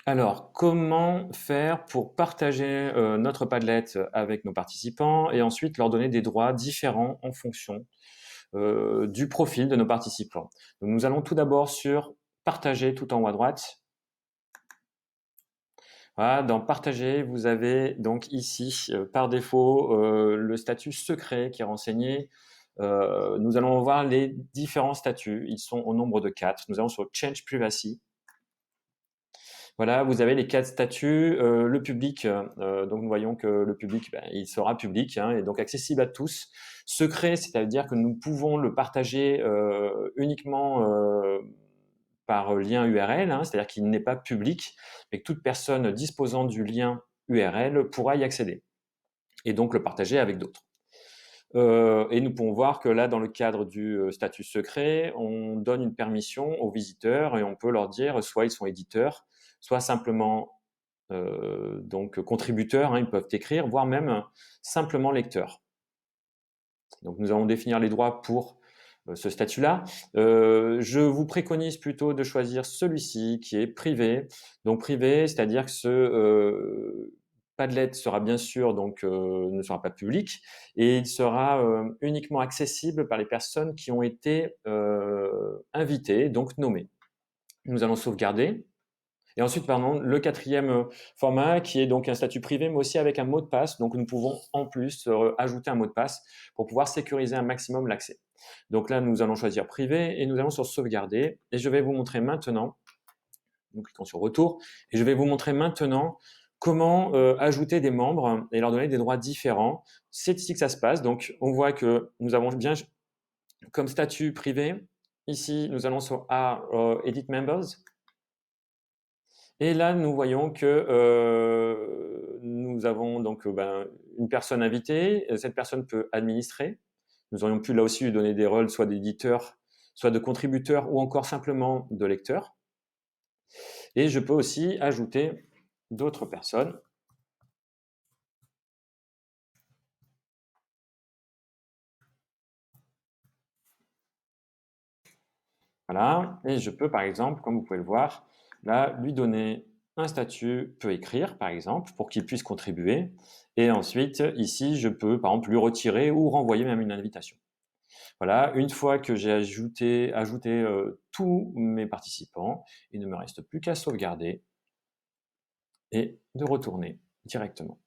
Alors, comment faire pour partager notre Padlet avec nos participants et ensuite leur donner des droits différents en fonction du profil de nos participants. Donc, nous allons tout d'abord sur partager tout en haut à droite. Voilà, dans partager, vous avez donc ici, par défaut, le statut secret qui est renseigné. Nous allons voir les différents statuts. Ils sont au nombre de 4. Nous allons sur Change Privacy. Voilà, vous avez les 4 statuts. Le public, donc nous voyons que le public, il sera public et donc accessible à tous. Secret, c'est-à-dire que nous pouvons le partager uniquement par lien URL, c'est-à-dire qu'il n'est pas public, mais que toute personne disposant du lien URL pourra y accéder et donc le partager avec d'autres. Et nous pouvons voir que là, dans le cadre du statut secret, on donne une permission aux visiteurs et on peut leur dire soit ils sont éditeurs, soit simplement donc contributeurs, ils peuvent écrire, voire même simplement lecteurs. Donc nous allons définir les droits pour ce statut-là. Je vous préconise plutôt de choisir celui-ci qui est privé. Donc privé, c'est-à-dire que ce Padlet sera bien sûr donc ne sera pas public et il sera uniquement accessible par les personnes qui ont été invitées, donc nommées. Nous allons sauvegarder. Et ensuite, pardon, le quatrième format qui est donc un statut privé, mais aussi avec un mot de passe. Donc, nous pouvons en plus ajouter un mot de passe pour pouvoir sécuriser un maximum l'accès. Donc là, nous allons choisir privé et nous allons sur sauvegarder. Et je vais vous montrer maintenant, nous cliquons sur retour, et je vais vous montrer maintenant comment ajouter des membres et leur donner des droits différents. C'est ici que ça se passe. Donc, on voit que nous avons bien comme statut privé. Ici, nous allons sur Edit Members. Et là, nous voyons que nous avons donc une personne invitée. Cette personne peut administrer. Nous aurions pu là aussi lui donner des rôles soit d'éditeur, soit de contributeur ou encore simplement de lecteur. Et je peux aussi ajouter d'autres personnes. Voilà. Et je peux par exemple, comme vous pouvez le voir, là, lui donner un statut peut écrire, par exemple, pour qu'il puisse contribuer. Et ensuite, ici, je peux, par exemple, lui retirer ou renvoyer même une invitation. Voilà, une fois que j'ai ajouté tous mes participants, il ne me reste plus qu'à sauvegarder et de retourner directement.